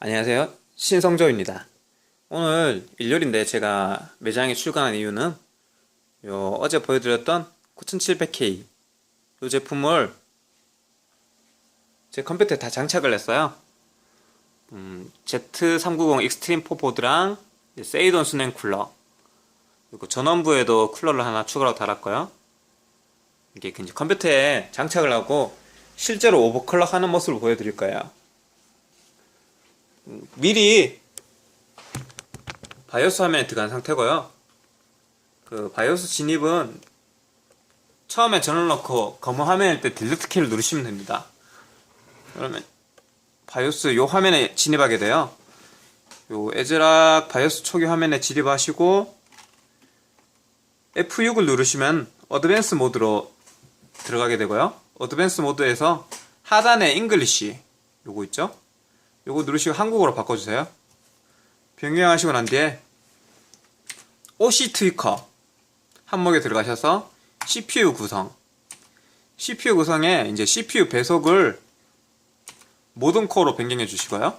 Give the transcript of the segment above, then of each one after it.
안녕하세요. 신성조입니다. 오늘 일요일인데 제가 매장에 출근한 이유는 어제 보여드렸던 9700K 이 제품을 제 컴퓨터에 다 장착을 했어요. Z390 익스트림 4 보드랑 세이돈 수냉 쿨러, 그리고 전원부에도 쿨러를 하나 추가로 달았고요. 이게 이제 컴퓨터에 장착을 하고 실제로 오버클럭 하는 모습을 보여드릴 거예요. 미리 바이오스 화면에 들어간 상태고요. 그 바이오스 진입은 처음에 전원 넣고 검은 화면일 때 딜리트 키를 누르시면 됩니다. 그러면 바이오스 요 화면에 진입하게 돼요. 요 에즈락 바이오스 초기 화면에 진입하시고 F6을 누르시면 어드밴스 모드로 들어가게 되고요. 어드밴스 모드에서 하단에 잉글리시 요거 있죠? 요거 누르시고 한국어로 바꿔주세요. 변경하시고 난 뒤에 OC 트위커 항목에 들어가셔서 CPU 구성, CPU 구성에 이제 CPU 배속을 모든 코어로 변경해 주시고요.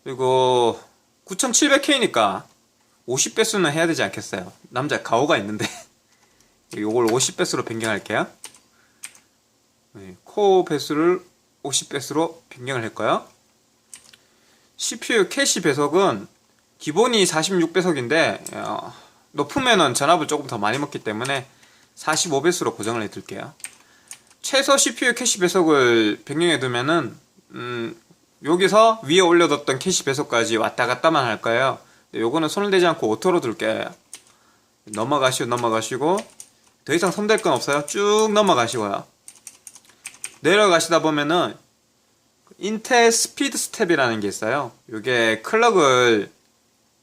그리고 9700K니까 50배수는 해야 되지 않겠어요? 남자 가오가 있는데 요걸 50배수로 변경할게요. 코어 배수를 50배수로 변경을 했고요. CPU 캐시 배속은 기본이 46배속인데 높으면은 전압을 조금 더 많이 먹기 때문에 45배수로 고정을 해둘게요. 최소 CPU 캐시 배속을 변경해 두면은 여기서 위에 올려뒀던 캐시 배속까지 왔다 갔다만 할 거예요. 요거는 손을 대지 않고 오토로 둘게요. 넘어가시고 더 이상 손댈 건 없어요. 쭉 넘어가시고요. 내려가시다 보면은 인텔 스피드 스텝이라는 게 있어요. 이게 클럭을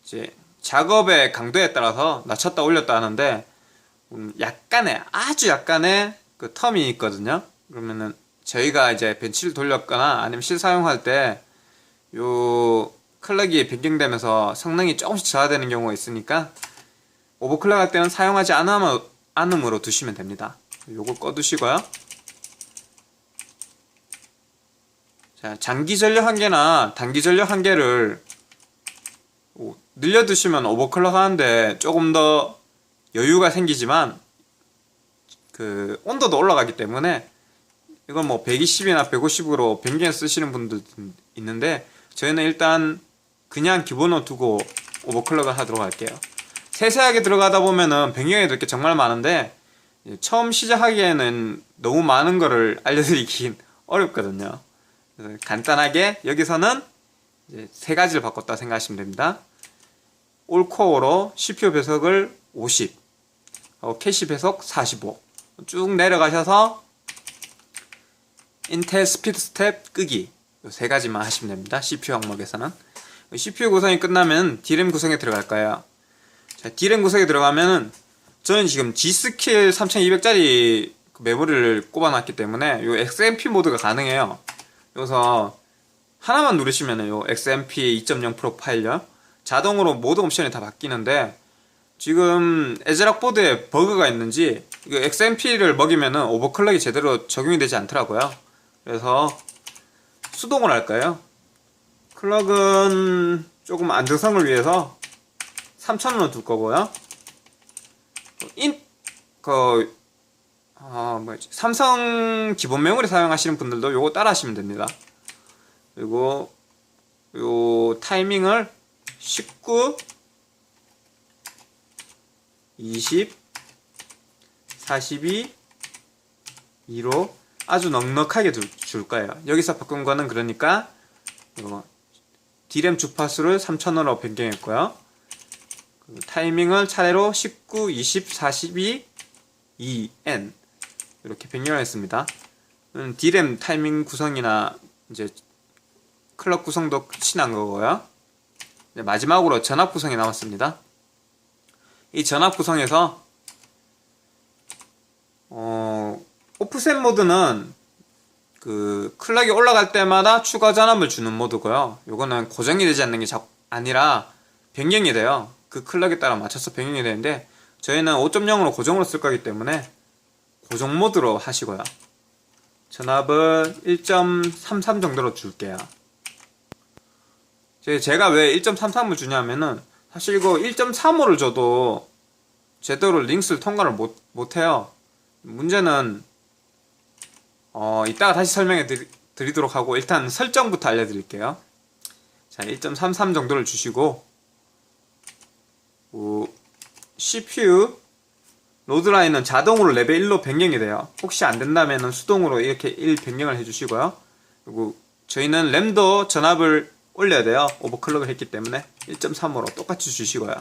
이제 작업의 강도에 따라서 낮췄다 올렸다 하는데 약간의 아주 약간의 그 텀이 있거든요. 그러면은 저희가 이제 벤치를 돌렸거나 아니면 실사용할 때 요 클럭이 변경되면서 성능이 조금씩 저하되는 경우가 있으니까 오버클럭 할 때는 사용하지 않음으로 두시면 됩니다. 요걸 꺼두시고요. 자, 장기 전력 한계나 단기 전력 한계를 늘려두시면 오버클럭 하는데 조금 더 여유가 생기지만 그 온도도 올라가기 때문에 이건 뭐 120이나 150으로 변경 쓰시는 분들 있는데 저희는 일단 그냥 기본으로 두고 오버클럭을 하도록 할게요. 세세하게 들어가다 보면은 변경해야 될 게 정말 많은데 처음 시작하기에는 너무 많은 거를 알려드리긴 어렵거든요. 그래서 간단하게 여기서는 이제 세 가지를 바꿨다 생각하시면 됩니다. 올코어로 CPU 배속을 50 하고 캐시 배속 45 쭉 내려가셔서 인텔 스피드 스텝 끄기 이 세 가지만 하시면 됩니다. CPU 항목에서는 CPU 구성이 끝나면 D램 구성에 들어갈 거예요. 자, D램 구성에 들어가면은 저는 지금 G스킬 3200짜리 메모리를 꼽아놨기 때문에 이 XMP 모드가 가능해요. 여기서 하나만 누르시면 요 XMP 2.0 프로파일러 자동으로 모든 옵션이 다 바뀌는데 지금 에즈락 보드에 버그가 있는지 이거 XMP를 먹이면은 오버클럭이 제대로 적용이 되지 않더라고요. 그래서 수동으로 할 거예요. 클럭은 조금 안정성을 위해서 3000으로 둘 거고요. 삼성 기본 메모리 사용하시는 분들도 요거 따라 하시면 됩니다. 그리고 요 타이밍을 19, 20, 42, 2로 아주 넉넉하게 줄 거예요. 여기서 바꾼 거는 그러니까 D램 주파수를 3000으로 변경했고요. 타이밍을 차례로 19, 20, 42, 2N 이렇게 변경을 했습니다. D램 타이밍 구성이나 이제 클럭 구성도 끝이 난 거고요. 마지막으로 전압 구성이 남았습니다. 이 전압 구성에서 오프셋 모드는 그 클럭이 올라갈 때마다 추가 전압을 주는 모드고요. 요거는 고정이 되지 않는 게 아니라 변경이 돼요. 그 클럭에 따라 맞춰서 변경이 되는데 저희는 5.0으로 고정으로 쓸 거기 때문에 고정 모드로 하시고요. 전압은 1.33 정도로 줄게요. 제가 왜 1.33을 주냐면은 사실 이거 1.35를 줘도 제대로 링스를 통과를 못해요. 문제는 이따가 다시 설명해 드리도록 하고 일단 설정부터 알려드릴게요. 자, 1.33 정도를 주시고 CPU 로드라인은 자동으로 레벨 1로 변경이 돼요. 혹시 안 된다면 수동으로 이렇게 1 변경을 해주시고요. 그리고 저희는 램도 전압을 올려야 돼요. 오버클럭을 했기 때문에 1.35로 똑같이 주시고요.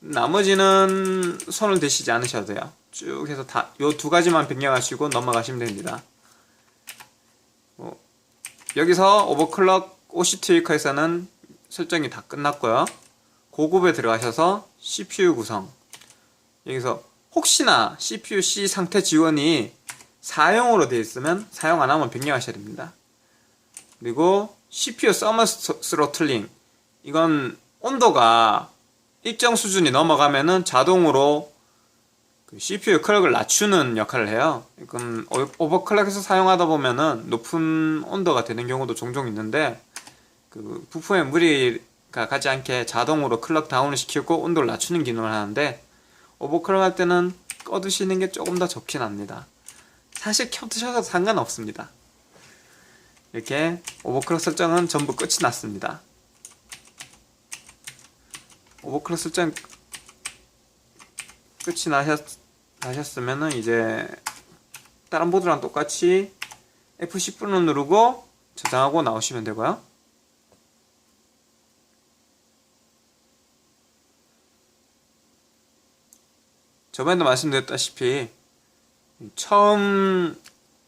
나머지는 손을 대시지 않으셔도 돼요. 쭉 해서 다 요 두 가지만 변경하시고 넘어가시면 됩니다. 여기서 오버클럭 OC 트위커에서는 설정이 다 끝났고요. 고급에 들어가셔서 CPU 구성, 여기서 혹시나 CPU C 상태 지원이 사용으로 되어 있으면 사용 안 하면 변경하셔야 됩니다. 그리고 CPU 서머 스로틀링, 이건 온도가 일정 수준이 넘어가면은 자동으로 CPU 클럭을 낮추는 역할을 해요. 이건 오버클럭해서 사용하다 보면은 높은 온도가 되는 경우도 종종 있는데 그 부품에 무리가 가지 않게 자동으로 클럭 다운을 시키고 온도를 낮추는 기능을 하는데, 오버클럭 할 때는 꺼두시는 게 조금 더 좋긴 합니다. 사실 켜두셔도 상관없습니다. 이렇게 오버클럭 설정은 전부 끝이 났습니다. 오버클럭 설정 끝이 나셨으면은 이제 다른 보드랑 똑같이 F10을 누르고 저장하고 나오시면 되고요. 저번에도 말씀드렸다시피 처음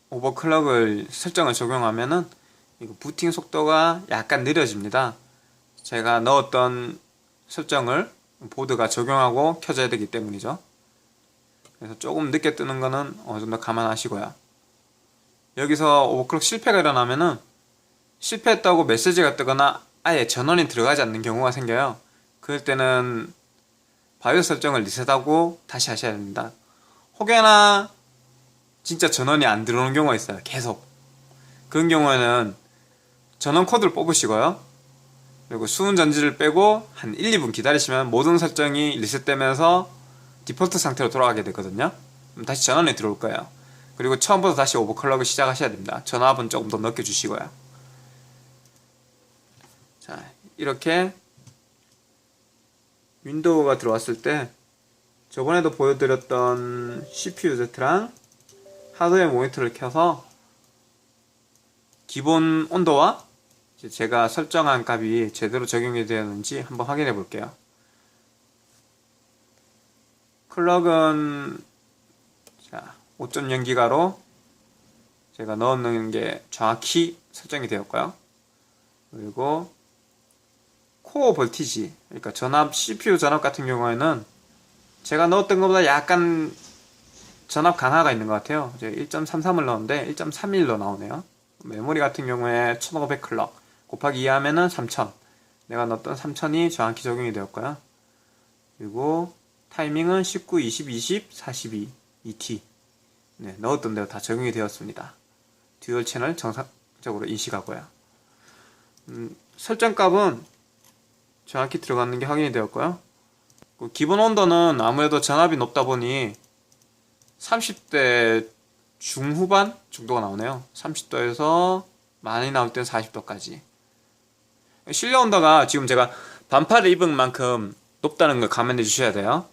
오버클럭을 설정을 적용하면은 이거 부팅 속도가 약간 느려집니다. 제가 넣었던 설정을 보드가 적용하고 켜져야 되기 때문이죠. 그래서 조금 늦게 뜨는 거는 어느 정도 감안하시고요. 여기서 오버클럭 실패가 일어나면은 실패했다고 메시지가 뜨거나 아예 전원이 들어가지 않는 경우가 생겨요. 그럴 때는 바이오스 설정을 리셋하고 다시 하셔야 됩니다. 혹여나 진짜 전원이 안 들어오는 경우가 있어요. 계속. 그런 경우에는 전원 코드를 뽑으시고요. 그리고 수은 전지를 빼고 한 1, 2분 기다리시면 모든 설정이 리셋되면서 디폴트 상태로 돌아가게 되거든요. 그럼 다시 전원이 들어올 거예요. 그리고 처음부터 다시 오버클럭을 시작하셔야 됩니다. 전압은 조금 더 넓게 주시고요. 자, 이렇게 윈도우가 들어왔을 때 저번에도 보여드렸던 CPU-Z랑 하드웨어 모니터를 켜서 기본 온도와 제가 설정한 값이 제대로 적용이 되었는지 한번 확인해 볼게요. 클럭은 5.0기가로 제가 넣는 게 정확히 설정이 되었고요. 그리고 코어 볼티지, 그러니까 전압, CPU 전압 같은 경우에는 제가 넣었던 것보다 약간 전압 강화가 있는 것 같아요. 이제 1.33을 넣었는데 1.31로 나오네요. 메모리 같은 경우에 1500 클럭 곱하기 2 하면은 3000, 내가 넣었던 3000이 정확히 적용이 되었고요. 그리고 타이밍은 19, 20, 20, 42, 2T. 네, 넣었던 대로 다 적용이 되었습니다. 듀얼 채널 정상적으로 인식하고요. 설정값은 정확히 들어가는 게 확인이 되었고요. 기본 온도는 아무래도 전압이 높다 보니 30대 중후반 정도가 나오네요. 30도에서 많이 나올 때는 40도까지. 실내 온도가 지금 제가 반팔을 입은 만큼 높다는 걸 감안해 주셔야 돼요.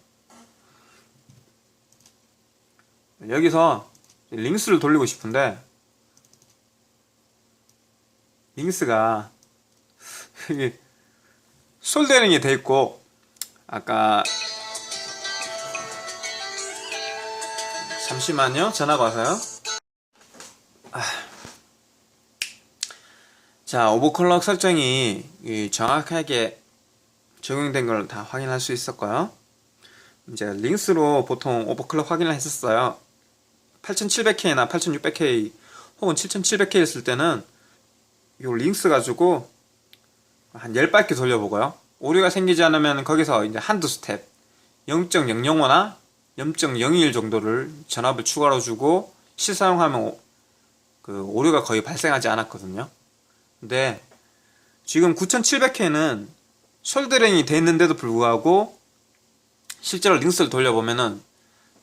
여기서 링스를 돌리고 싶은데 링스가 이게 솔더링이 돼 있고, 아까 잠시만요, 전화가 와서요. 자, 오버클럭 설정이 정확하게 적용된 걸 다 확인할 수 있었고요. 이제 링스로 보통 오버클럭 확인을 했었어요. 8700K나 8600K 혹은 7700K 했을 때는 이 링스 가지고 한 10바퀴 돌려보고요. 오류가 생기지 않으면 거기서 이제 한두 스텝 0.005나 0.01 정도를 전압을 추가로 주고 실사용하면 그 오류가 거의 발생하지 않았거든요. 근데 지금 9700K는 숄더링이 돼 있는데도 불구하고 실제로 링스를 돌려보면은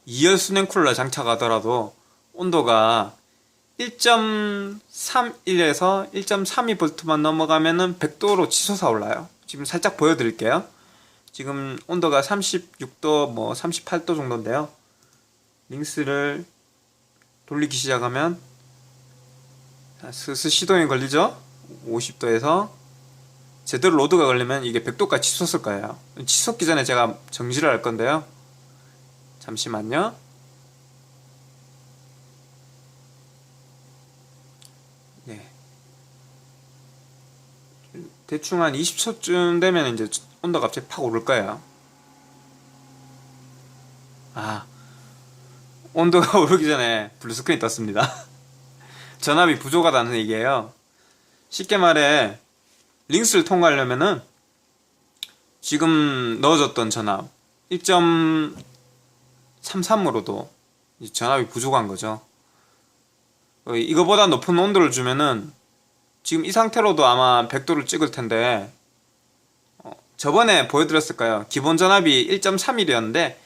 2열 수냉 쿨러 장착하더라도 온도가 1.31에서 1.32V만 넘어가면은 100도로 치솟아 올라요. 지금 살짝 보여드릴게요. 지금 온도가 36도, 뭐 38도 정도인데요. 링스를 돌리기 시작하면 스스 시동이 걸리죠? 50도에서 제대로 로드가 걸리면 이게 100도까지 치솟을 거예요. 치솟기 전에 제가 정지를 할 건데요. 잠시만요. 네. 대충 한 20초쯤 되면 이제 온도가 갑자기 팍 오를 거예요. 아, 온도가 오르기 전에 블루스크린이 떴습니다. 전압이 부족하다는 얘기예요. 쉽게 말해 링스를 통과하려면은 지금 넣어줬던 전압 1.33으로도 전압이 부족한 거죠. 이거보다 높은 온도를 주면은 지금 이 상태로도 아마 100도를 찍을 텐데 저번에 보여드렸을까요? 기본 전압이 1.31이었는데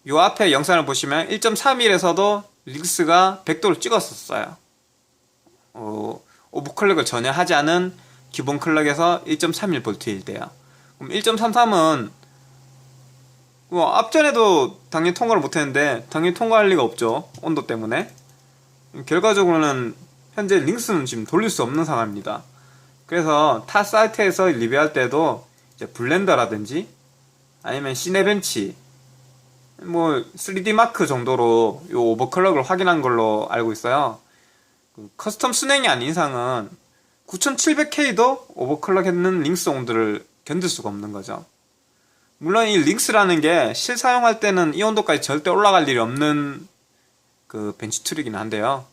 요 앞에 영상을 보시면 1.31에서도 링스가 100도를 찍었었어요. 오버클럭을 전혀 하지 않은 기본 클럭에서 1.31V일 때요. 그럼 1.33은 앞전에도 당연히 통과를 못했는데 당연히 통과할 리가 없죠. 온도 때문에. 결과적으로는 현재 링스는 지금 돌릴 수 없는 상황입니다. 그래서 타 사이트에서 리뷰할 때도 이제 블렌더라든지 아니면 시네벤치 뭐 3D 마크 정도로 요 오버클럭을 확인한 걸로 알고 있어요. 커스텀 순행이 아닌 이상은 9700K도 오버클럭 했는 링스 온도를 견딜 수가 없는 거죠. 물론 이 링스라는 게 실사용할 때는 이 온도까지 절대 올라갈 일이 없는 그 벤치 툴이긴 한데요.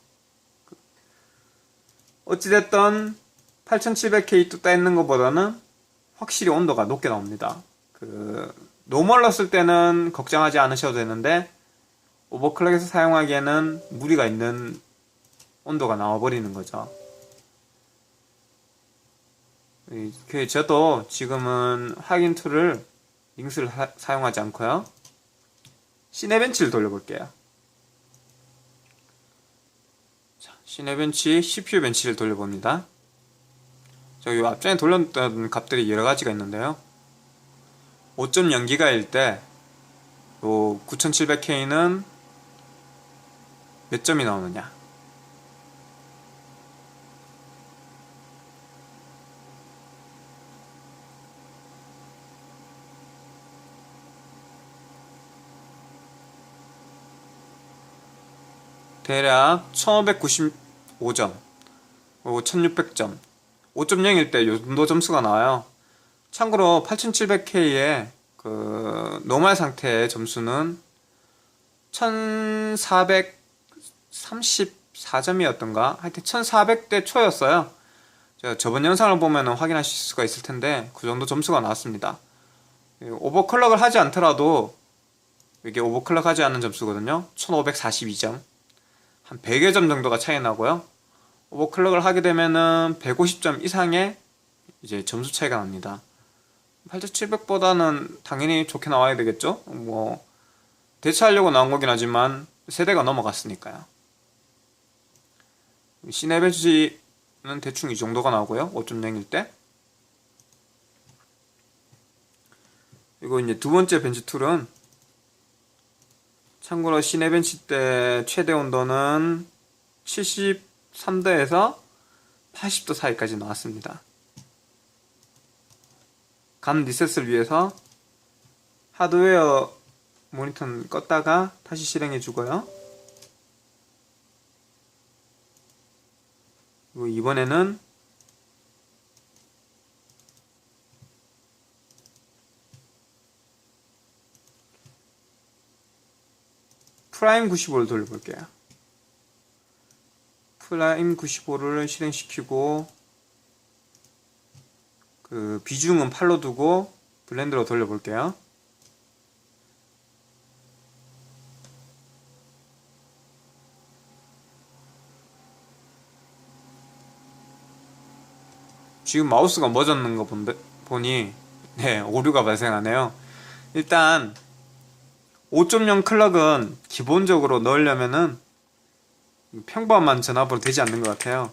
어찌됐든 8700K 뚝딱 있는 것보다는 확실히 온도가 높게 나옵니다. 노멀로 쓸 때는 걱정하지 않으셔도 되는데 오버클럭에서 사용하기에는 무리가 있는 온도가 나와버리는 거죠. 저도 지금은 확인 툴을 링스를 사용하지 않고요. 시네벤치를 돌려볼게요. 자, 시네벤치 CPU 벤치를 돌려봅니다. 요 앞전에 돌렸던 값들이 여러가지가 있는데요. 5.0기가일 때 요 9700K는 몇 점이 나오느냐. 대략 1595점, 1600점, 5.0일 때 요정도 점수가 나와요. 참고로 8700K의 그 노멀 상태의 점수는 1434점이었던가? 하여튼 1400대 초였어요. 제가 저번 영상을 보면 확인하실 수가 있을 텐데 그 정도 점수가 나왔습니다. 오버클럭을 하지 않더라도 이게 오버클럭 하지 않는 점수거든요. 1542점. 한 100여 점 정도가 차이 나고요. 오버클럭을 하게 되면은 150점 이상의 이제 점수 차이가 납니다. 8700보다는 당연히 좋게 나와야 되겠죠? 뭐 대체하려고 나온 거긴 하지만 세대가 넘어갔으니까요. 시네벤치는 대충 이 정도가 나오고요. 5.0일 때. 그리고 이제 두 번째 벤치 툴은 참고로 시네벤치 때 최대 온도는 73도에서 80도 사이까지 나왔습니다. 감 리셋을 위해서 하드웨어 모니터는 껐다가 다시 실행해 주고요. 그리고 이번에는 프라임 95를 돌려볼게요. 프라임 95를 실행시키고 그 비중은 8로 두고 블렌더로 돌려볼게요. 지금 마우스가 멎었는 거 보니 네, 오류가 발생하네요. 일단 5.0 클럭은 기본적으로 넣으려면은 평범한 전압으로 되지 않는 것 같아요.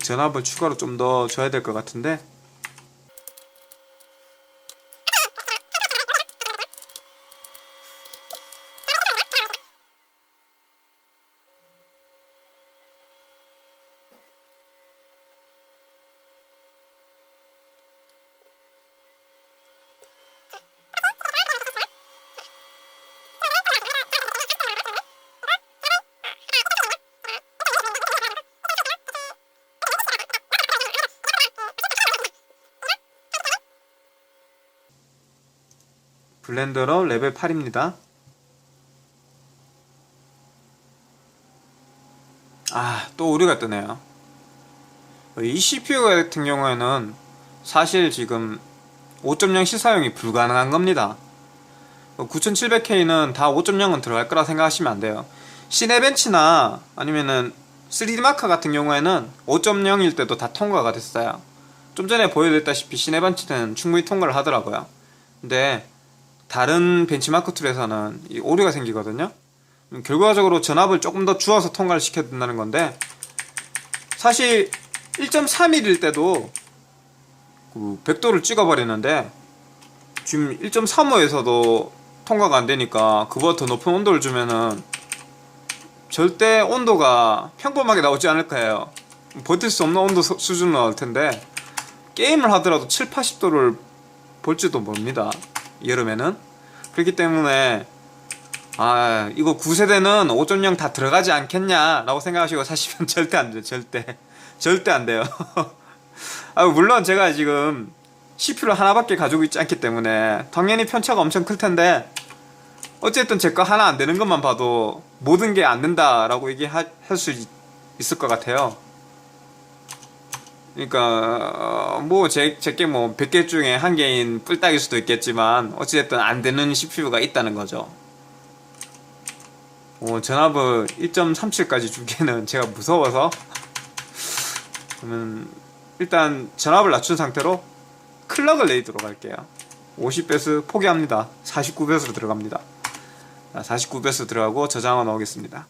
전압을 추가로 좀 더 줘야 될 것 같은데, 블렌더러 레벨 8입니다. 또 오류가 뜨네요. 이 CPU 같은 경우에는 사실 지금 5.0 시사용이 불가능한 겁니다. 9700K는 다 5.0은 들어갈 거라 생각하시면 안 돼요. 시네벤치나 아니면은 3D 마커 같은 경우에는 5.0일 때도 다 통과가 됐어요. 좀 전에 보여드렸다시피 시네벤치는 충분히 통과를 하더라고요. 근데 다른 벤치마크 툴에서는 이 오류가 생기거든요. 결과적으로 전압을 조금 더 주어서 통과를 시켜야 된다는 건데, 사실 1.31일 때도 100도를 찍어버리는데 지금 1.35에서도 통과가 안 되니까 그보다 더 높은 온도를 주면은 절대 온도가 평범하게 나오지 않을 거예요. 버틸 수 없는 온도 수준으로 나올 텐데, 게임을 하더라도 7, 80도를 볼지도 모릅니다, 여름에는. 그렇기 때문에 이거 9세대는 5.0 다 들어가지 않겠냐 라고 생각하시고 사시면 절대 안 돼요. 절대 안 돼요. 물론 제가 지금 CPU를 하나밖에 가지고 있지 않기 때문에 당연히 편차가 엄청 클 텐데, 어쨌든 제 거 하나 안 되는 것만 봐도 모든 게 안 된다 라고 얘기할 수 있을 것 같아요. 그러니까 제게 100개 중에 한 개인 뿔딱일 수도 있겠지만 어찌됐든 안 되는 CPU가 있다는 거죠. 전압을 1.37까지 주기에는 제가 무서워서 그러면 일단 전압을 낮춘 상태로 클럭을 내리도록 할게요. 50배스 포기합니다. 49배스로 들어갑니다. 49배스 들어가고 저장을 넣겠습니다.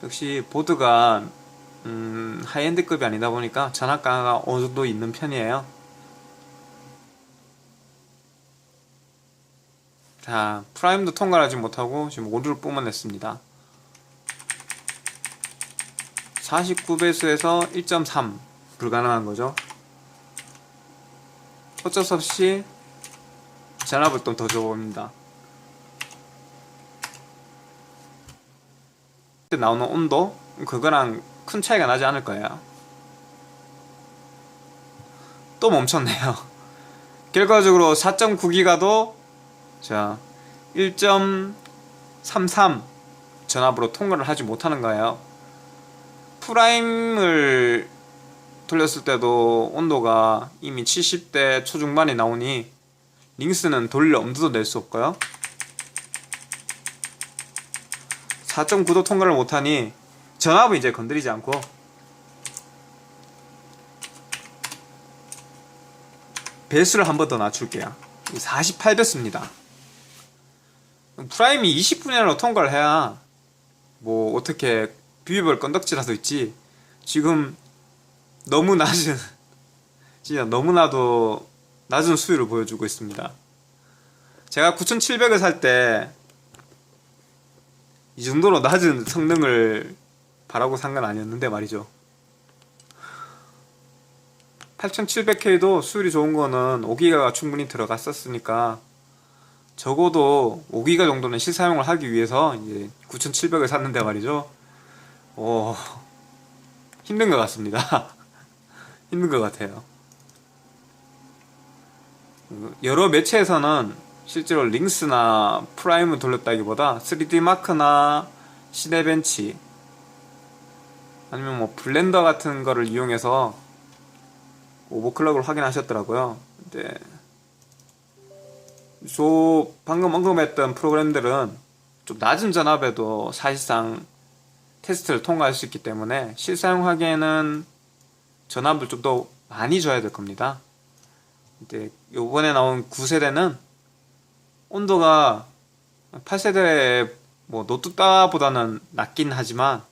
역시 보드가 하이엔드급이 아니다 보니까 전압 강화가 어느 정도 있는 편이에요. 자, 프라임도 통과를 하지 못하고 지금 오류를 뿜어냈습니다. 49배수에서 1.3 불가능한 거죠. 어쩔 수 없이 전압을 좀 더 줘봅니다. 나오는 온도 그거랑 큰 차이가 나지 않을 거예요. 또 멈췄네요. 결과적으로 4.9기가도 자 1.33 전압으로 통과를 하지 못하는 거예요. 프라임을 돌렸을 때도 온도가 이미 70대 초중반이 나오니 링스는 돌릴 엄두도 낼 수 없고요. 4.9도 통과를 못하니 전압은 이제 건드리지 않고 배수를 한 번 더 낮출게요. 48배수입니다. 프라임이 20분이라도 통과를 해야 어떻게 비벼볼 건덕지라도 있지. 지금 너무 낮은 진짜 너무나도 낮은 수위를 보여주고 있습니다. 제가 9700을 살 때 이 정도로 낮은 성능을 바라고 산 건 아니었는데 말이죠. 8700K도 수율이 좋은 거는 5기가가 충분히 들어갔었으니까 적어도 5기가 정도는 실사용을 하기 위해서 이제 9700을 샀는데 말이죠. 힘든 것 같습니다. 힘든 것 같아요. 여러 매체에서는 실제로 링스나 프라임을 돌렸다기보다 3D 마크나 시네벤치 아니면 뭐 블렌더 같은 거를 이용해서 오버클럭을 확인하셨더라고요. 근데 저 방금 언급했던 프로그램들은 좀 낮은 전압에도 사실상 테스트를 통과할 수 있기 때문에 실사용하기에는 전압을 좀 더 많이 줘야 될 겁니다. 근데 요번에 나온 9세대는 온도가 8세대 뭐 노뚜따보다는 낮긴 하지만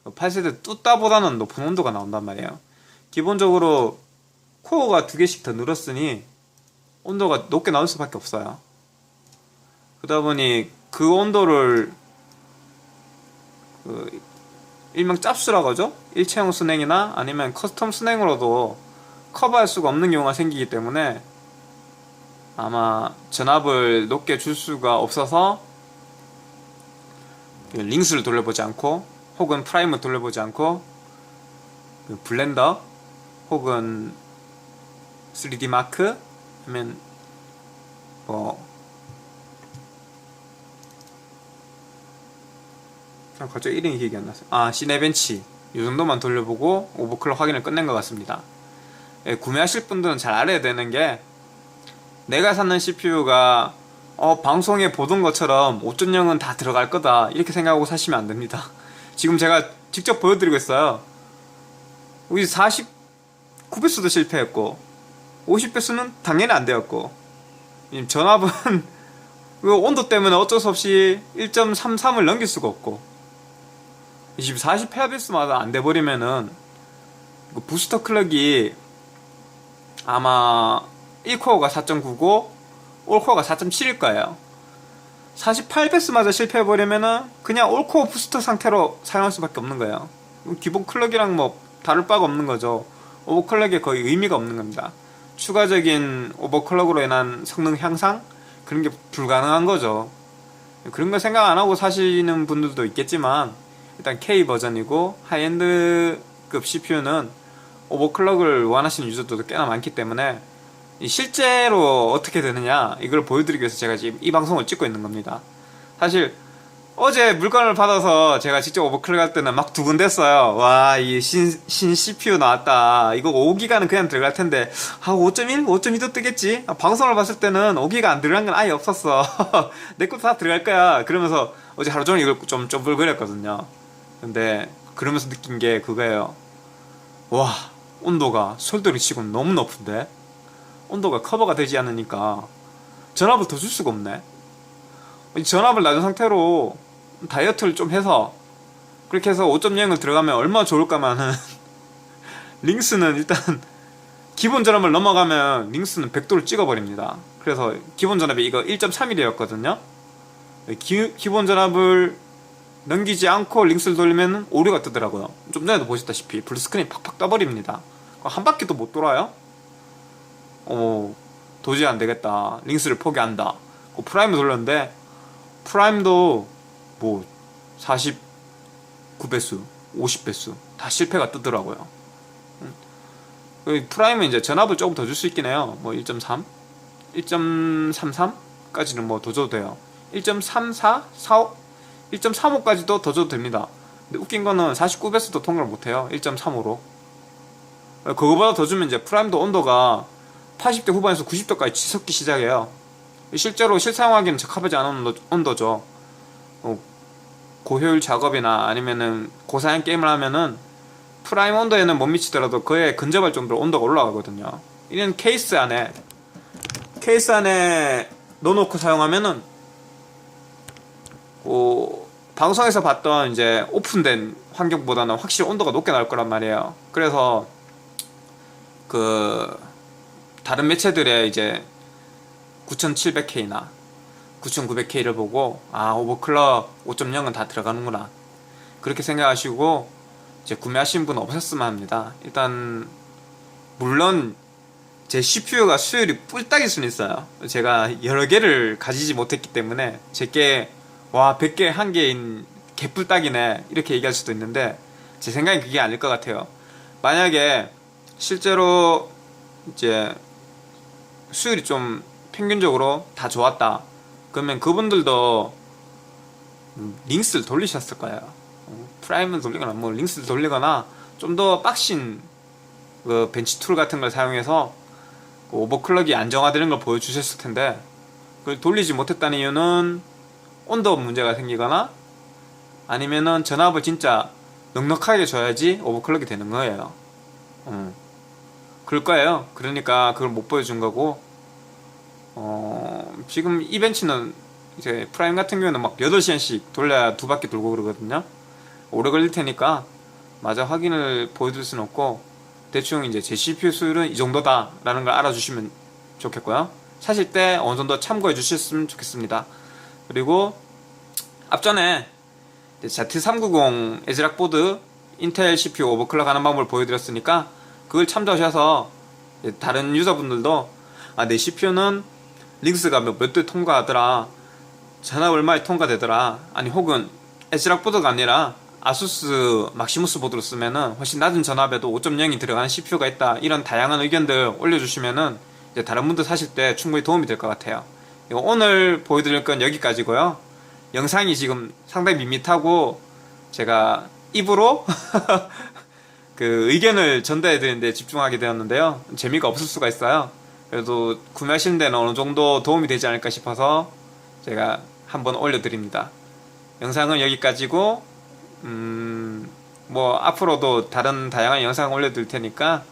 8세대 뚜따보다는 높은 온도가 나온단 말이에요. 기본적으로 코어가 2개씩 더 늘었으니 온도가 높게 나올 수밖에 없어요. 그러다 보니 그 온도를 일명 짭수라고 하죠. 일체형 순행이나 아니면 커스텀 순행으로도 커버할 수가 없는 경우가 생기기 때문에 아마 전압을 높게 줄 수가 없어서 링스를 돌려보지 않고 혹은 프라임을 돌려보지 않고 블렌더 혹은 3D 마크 하면 뭐 갑자기 이름이 기억이 안 났어요. 시네벤치 이 정도만 돌려보고 오버클럭 확인을 끝낸 것 같습니다. 구매하실 분들은 잘 알아야 되는 게 내가 사는 CPU가 방송에 보던 것처럼 5.0은 다 들어갈 거다 이렇게 생각하고 사시면 안 됩니다. 지금 제가 직접 보여드리고 있어요. 우리 49배수도 실패했고 50배수는 당연히 안 되었고 전압은 온도 때문에 어쩔 수 없이 1.33을 넘길 수가 없고 40Hz마다 안 돼버리면은 부스터 클럭이 아마 1코어가 4.9고 올코어가 4.7일 거예요. 48배스마저 실패해버리면은 그냥 올코어 부스터 상태로 사용할 수밖에 없는 거예요. 기본 클럭이랑 뭐 다를 바가 없는 거죠. 오버클럭에 거의 의미가 없는 겁니다. 추가적인 오버클럭으로 인한 성능 향상? 그런 게 불가능한 거죠. 그런 거 생각 안 하고 사시는 분들도 있겠지만 일단 K 버전이고 하이엔드급 CPU는 오버클럭을 원하시는 유저들도 꽤나 많기 때문에 실제로 어떻게 되느냐 이걸 보여드리기 위해서 제가 지금 이 방송을 찍고 있는 겁니다. 사실 어제 물건을 받아서 제가 직접 오버클럭 할 때는 막 두근댔어요. 와, 이 신 CPU 나왔다. 이거 5기가는 그냥 들어갈 텐데 5.1? 5.2도 뜨겠지? 방송을 봤을 때는 5기가 안 들어간 건 아예 없었어. 내 것도 다 들어갈 거야. 그러면서 어제 하루 종일 이걸 좀 쪼불거렸거든요. 근데 그러면서 느낀 게 그거예요. 와, 온도가 솔더링 치고는 너무 높은데 온도가 커버가 되지 않으니까 전압을 더 줄 수가 없네. 이 전압을 낮은 상태로 다이어트를 좀 해서 그렇게 해서 5.0을 들어가면 얼마나 좋을까만은 링스는 일단 기본 전압을 넘어가면 링스는 100도를 찍어버립니다. 그래서 기본 전압이 이거 1.31이었거든요 기본 전압을 넘기지 않고 링스를 돌리면 오류가 뜨더라고요. 좀 전에도 보셨다시피 블루스크린이 팍팍 떠버립니다. 한 바퀴도 못 돌아요. 도저히 안 되겠다. 링스를 포기한다. 프라임을 돌렸는데 프라임도 뭐 49배수, 50배수 다 실패가 뜨더라고요. 프라임은 이제 전압을 조금 더 줄 수 있긴 해요. 뭐 1.3, 1.33까지는 뭐 더 줘도 돼요. 1.34, 45, 1.35까지도 더 줘도 됩니다. 근데 웃긴 거는 49배수도 통과를 못해요. 1.35로. 그거보다 더 주면 이제 프라임도 온도가 80대 후반에서 90도까지 치솟기 시작해요. 실제로 실사용하기는 적합하지 않은 온도죠. 고효율 작업이나 아니면은 고사양 게임을 하면은 프라임 온도에는 못 미치더라도 그에 근접할 정도로 온도가 올라가거든요. 이는 케이스 안에 넣어놓고 사용하면은 방송에서 봤던 이제 오픈된 환경보다는 확실히 온도가 높게 나올 거란 말이에요. 그래서 다른 매체들의 이제 9700K나 9900K를 보고 오버클럭 5.0은 다 들어가는구나 그렇게 생각하시고 이제 구매하신 분 없었으면 합니다. 일단 물론 제 CPU가 수율이 뿔딱일 수는 있어요. 제가 여러 개를 가지지 못했기 때문에 제게 100개 한 개인 개뿔딱이네 이렇게 얘기할 수도 있는데 제 생각엔 그게 아닐 것 같아요. 만약에 실제로 이제 수율이 좀 평균적으로 다 좋았다, 그러면 그분들도 링스를 돌리셨을 거예요. 프라임을 돌리거나 뭐 링스를 돌리거나 좀 더 빡신 그 벤치 툴 같은 걸 사용해서 그 오버클럭이 안정화되는 걸 보여주셨을 텐데, 그걸 돌리지 못했다는 이유는 온도 문제가 생기거나 아니면은 전압을 진짜 넉넉하게 줘야지 오버클럭이 되는 거예요. 그럴 거예요. 그러니까 그걸 못 보여준 거고, 지금 이 벤치는 이제 프라임 같은 경우는 막 8시간씩 돌려야 2바퀴 돌고 그러거든요. 오래 걸릴 테니까 맞아 확인을 보여줄 수는 없고, 대충 이제 제 CPU 수율은 이 정도다 라는 걸 알아주시면 좋겠고요. 사실 때 어느 정도 참고해 주셨으면 좋겠습니다. 그리고 앞전에 Z390 에즈락 보드 인텔 CPU 오버클럭 하는 방법을 보여드렸으니까 그걸 참조하셔서 다른 유저분들도 내 CPU는 링스가 몇 대 통과하더라, 전압 얼마에 통과되더라, 아니 혹은 에즈락 보드가 아니라 아수스 막시무스 보드로 쓰면은 훨씬 낮은 전압에도 5.0이 들어가는 CPU가 있다, 이런 다양한 의견들 올려주시면은 이제 다른 분들 사실 때 충분히 도움이 될 것 같아요. 오늘 보여드릴 건 여기까지고요. 영상이 지금 상당히 밋밋하고 제가 입으로 그 의견을 전달해 드리는데 집중하게 되었는데요. 재미가 없을 수가 있어요. 그래도 구매하시는 데는 어느 정도 도움이 되지 않을까 싶어서 제가 한번 올려드립니다. 영상은 여기까지고, 뭐 앞으로도 다른 다양한 영상 올려드릴 테니까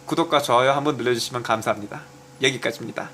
구독과 좋아요 한번 눌러주시면 감사합니다. 여기까지입니다.